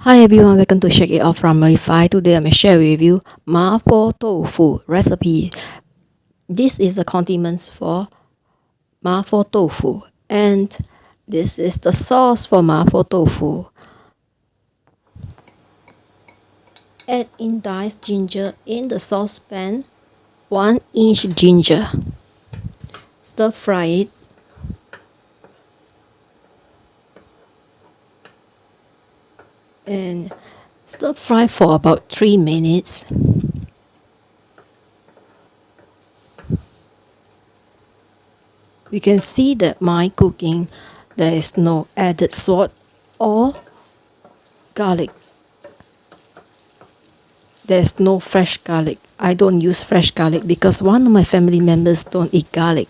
Hi everyone, welcome to Shake It Off from Lamourify. Today I'm going to share with you Po Tofu Recipe. This is the condiments for Po Tofu, and this is the sauce for Po Tofu. Add in diced ginger in the saucepan, 1 inch ginger. Stir fry it. And stir fry for about 3 minutes. You can see that my cooking, there is no added salt or garlic. There's no fresh garlic. I don't use fresh garlic because one of my family members don't eat garlic.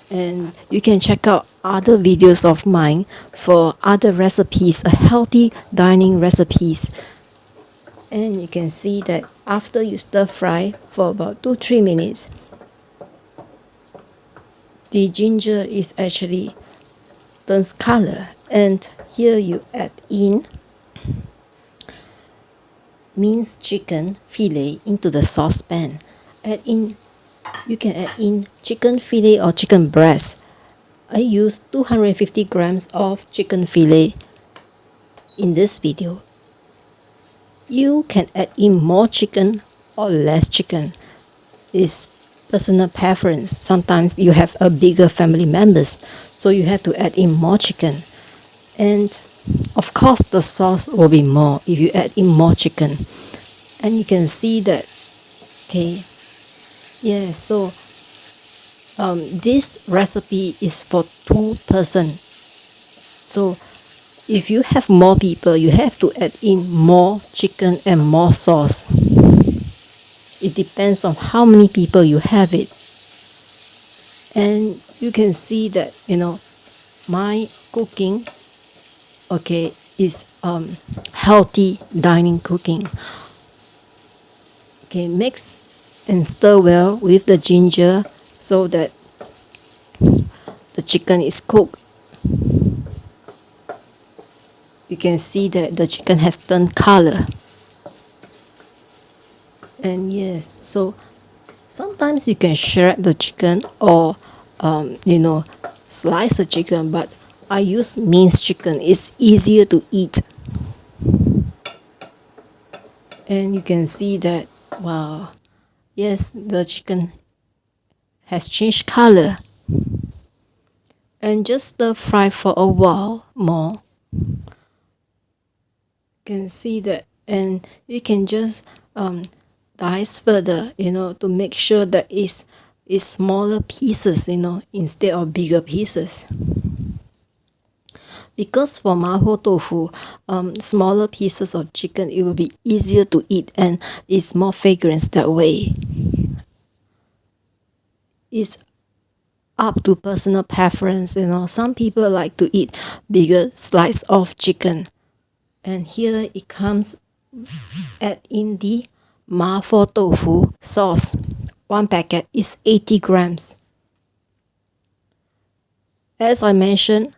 And you can check out other videos of mine for other recipes, healthy dining recipes. And you can see that after you stir fry for about 2-3 minutes, the ginger is actually turns color, and here you add in minced chicken fillet into the saucepan. You can add in chicken fillet or chicken breast. I use 250 grams of chicken fillet in this video. You can add in more chicken or less chicken. It's personal preference. Sometimes you have a bigger family members, so you have to add in more chicken. And of course the sauce will be more if you add in more chicken. And you can see that, okay, yeah, so this recipe is for 2 person. So if you have more people, you have to add in more chicken and more sauce. It depends on how many people you have it. And you can see that, my cooking, okay, is healthy dining cooking. Okay, mix and stir well with the ginger so that the chicken is cooked. You can see that the chicken has turned color. And yes, so sometimes you can shred the chicken or slice the chicken, but I use minced chicken. It's easier to eat. And you can see that, wow, yes, the chicken has changed color. And just stir fry for a while more. You can see that, and you can just dice further, to make sure that it's smaller pieces, instead of bigger pieces. Because for Po Tofu, smaller pieces of chicken, it will be easier to eat and it's more fragrance that way. It's up to personal preference, Some people like to eat bigger slice of chicken. And here it comes, add in the Po Tofu sauce. 1 packet is 80 grams. As I mentioned,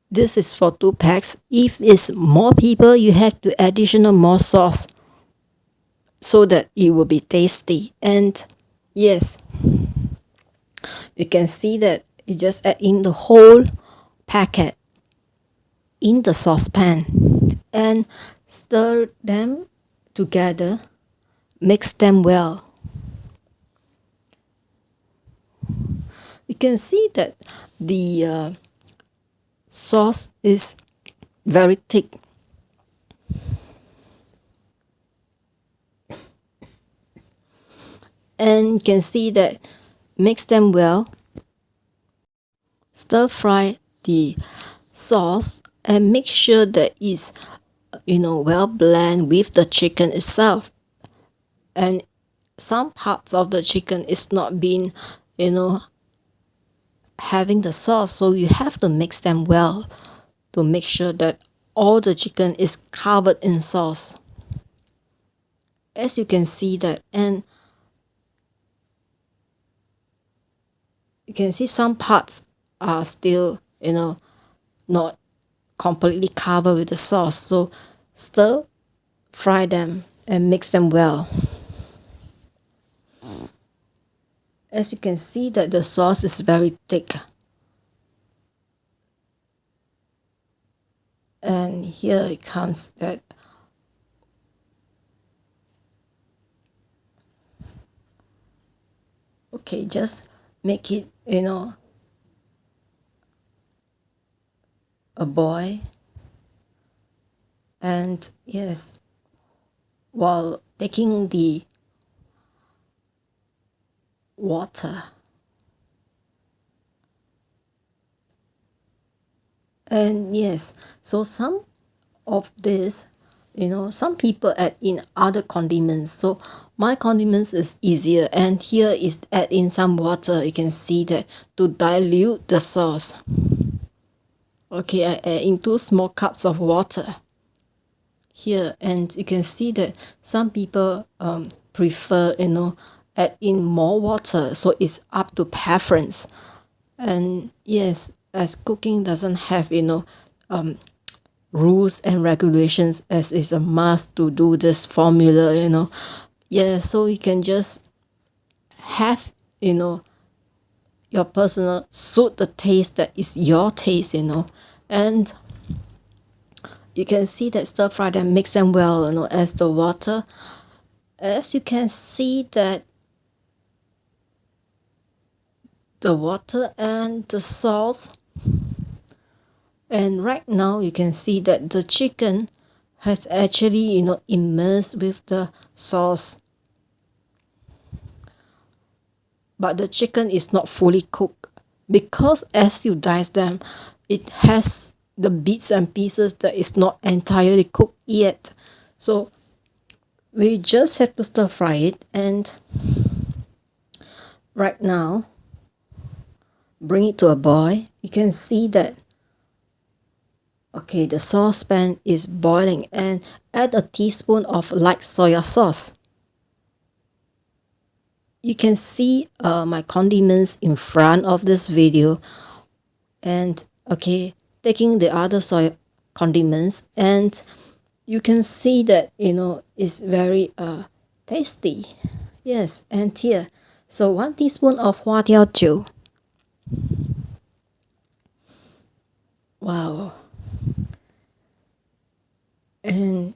this is for 2 packs. If it's more people, you have to additional more sauce so that it will be tasty. And yes, you can see that you just add in the whole packet in the saucepan and stir them together, mix them well. You can see that the sauce is very thick. And you can see that mix them well. Stir fry the sauce and make sure that it's well blend with the chicken itself. And some parts of the chicken is not being having the sauce, so you have to mix them well to make sure that all the chicken is covered in sauce, as you can see that. And you can see some parts are still not completely covered with the sauce. So stir fry them and mix them well. As you can see that the sauce is very thick. And here it comes that okay, just make it, a boil. And yes, while taking the water, and yes, so some of this, some people add in other condiments. So my condiments is easier, and here is add in some water. You can see that to dilute the sauce. Okay, I add in 2 small cups of water here, and you can see that some people prefer, add in more water. So it's up to preference. And yes, as cooking doesn't have, rules and regulations, as is a must to do this formula, yeah, so you can just have, your personal suit the taste that is your taste, and you can see that stir fry them, mix them well, as the water, as you can see that the water and the sauce. And right now you can see that the chicken has actually, immersed with the sauce. But the chicken is not fully cooked, because as you dice them, it has the bits and pieces that is not entirely cooked yet. So we just have to stir fry it, and right now bring it to a boil. You can see that okay, the saucepan is boiling, and add a teaspoon of light soya sauce. You can see my condiments in front of this video, and okay, taking the other soy condiments, and you can see that it's very tasty. Yes, and here, so 1 teaspoon of foryou. Wow. And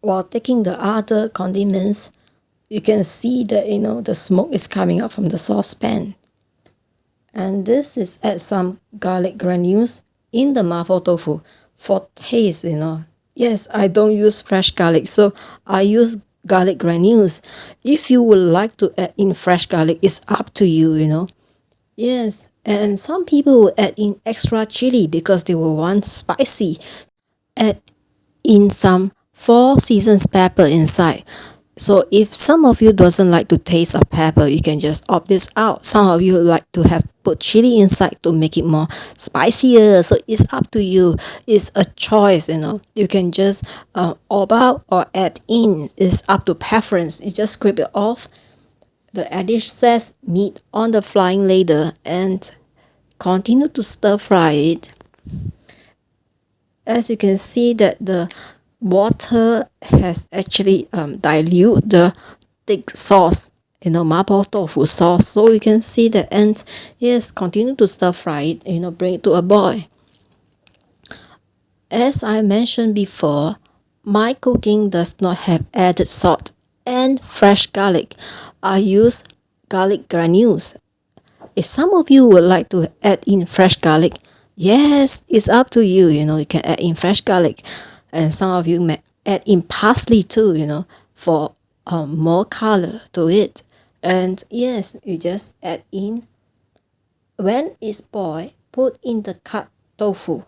while taking the other condiments, you can see that the smoke is coming up from the saucepan. And this is add some garlic granules in the mapo tofu for taste. Yes, I don't use fresh garlic, so I use garlic granules. If you would like to add in fresh garlic, it's up to you. Yes, and some people will add in extra chili because they will want spicy. Add in some 4 seasons pepper inside. So if some of you doesn't like to taste of pepper, you can just opt this out. Some of you like to have put chili inside to make it more spicier. So it's up to you. It's a choice, You can just opt out or add in. It's up to preference. You just scrape it off the excess meat on the frying ladle and continue to stir fry it. As you can see that the water has actually dilute the thick sauce, mapo tofu sauce. So you can see that, and yes, continue to stir fry it, bring it to a boil. As I mentioned before, my cooking does not have added salt and fresh garlic. I use garlic granules. If some of you would like to add in fresh garlic, yes, it's up to you. You can add in fresh garlic, and some of you may add in parsley too. For more color to it. And yes, you just add in. When it's boiled, put in the cut tofu,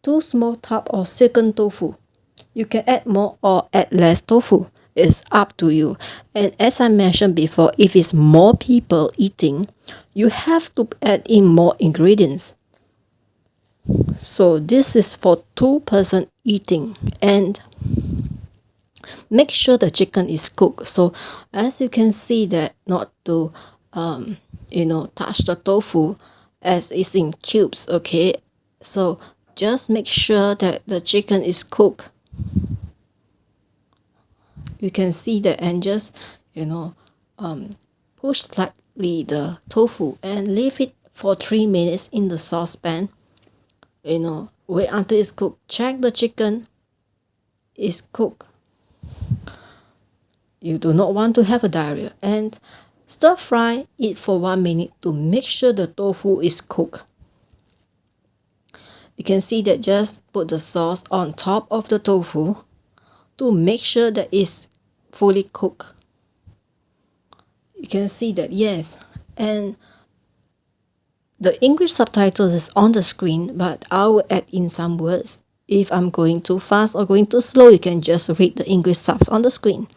2 small tubs of silken tofu. You can add more or add less tofu. It's up to you. And as I mentioned before, if it's more people eating, you have to add in more ingredients. So this is for 2 person eating, and make sure the chicken is cooked. So as you can see that not to touch the tofu as it's in cubes. Okay, so just make sure that the chicken is cooked. You can see that, and just push slightly the tofu and leave it for 3 minutes in the saucepan. Wait until it's cooked. Check the chicken is cooked. You do not want to have a diarrhea, and stir fry it for 1 minute to make sure the tofu is cooked. You can see that, just put the sauce on top of the tofu to make sure that it's fully cooked. You can see that, yes, and the English subtitles is on the screen, but I will add in some words. If I'm going too fast or going too slow, you can just read the English subs on the screen.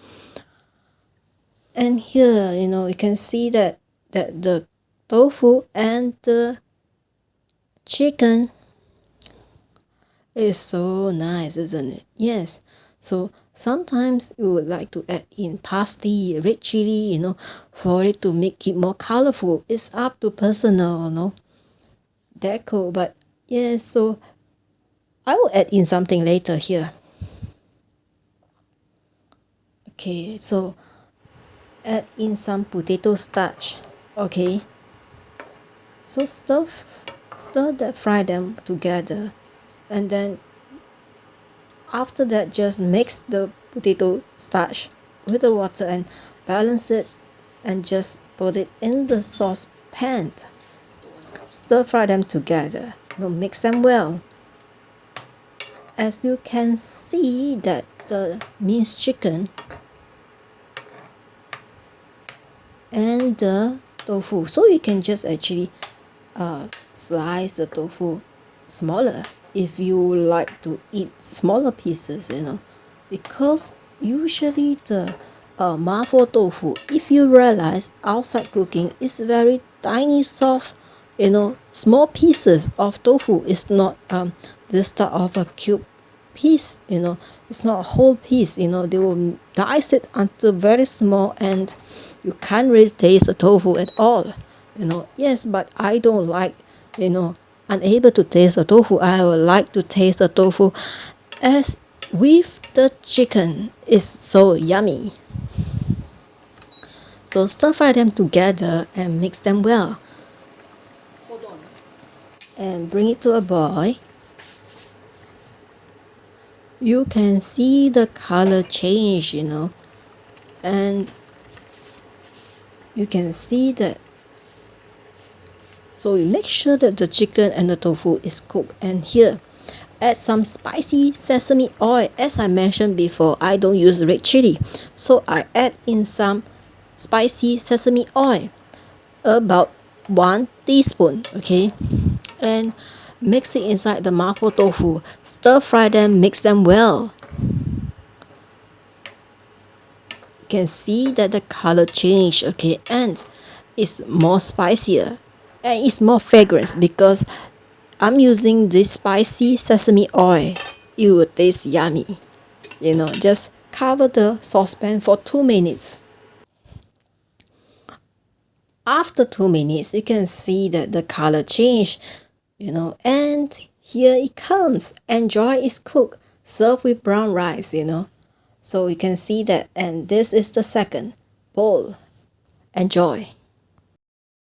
And here, you can see that the tofu and the chicken is so nice, isn't it? Yes. So sometimes you would like to add in parsley, red chili, for it to make it more colorful. It's up to personal, deco. But yes, so I will add in something later here. Okay, so add in some potato starch. Okay, so fry them together, and then after that, just mix the potato starch with the water and balance it, and just put it in the saucepan. Stir fry them together. Mix them well. As you can see that the minced chicken and the tofu, so you can just actually slice the tofu smaller if you like to eat smaller pieces, because usually the mapo tofu, if you realize outside cooking, is very tiny, soft, small pieces of tofu. It's not this type of a cube piece, it's not a whole piece. They will dice it until very small, and you can't really taste the tofu at all. Yes, but I don't like, unable to taste the tofu. I would like to taste the tofu as with the chicken. Is so yummy. So stir fry them together and mix them well. Hold on. And bring it to a boil. You can see the color change, and you can see that. So you make sure that the chicken and the tofu is cooked. And here, add some spicy sesame oil. As I mentioned before, I don't use red chili, so I add in some spicy sesame oil, about 1 teaspoon. Okay, and mix it inside the mapo tofu. Stir fry them, mix them well. You can see that the color change. Okay, and it's more spicier. And it's more fragrance because I'm using this spicy sesame oil. It will taste yummy. Just cover the saucepan for 2 minutes. After 2 minutes, you can see that the color change, and here it comes. Enjoy is cooked. Serve with brown rice, So you can see that, and this is the second bowl. Enjoy.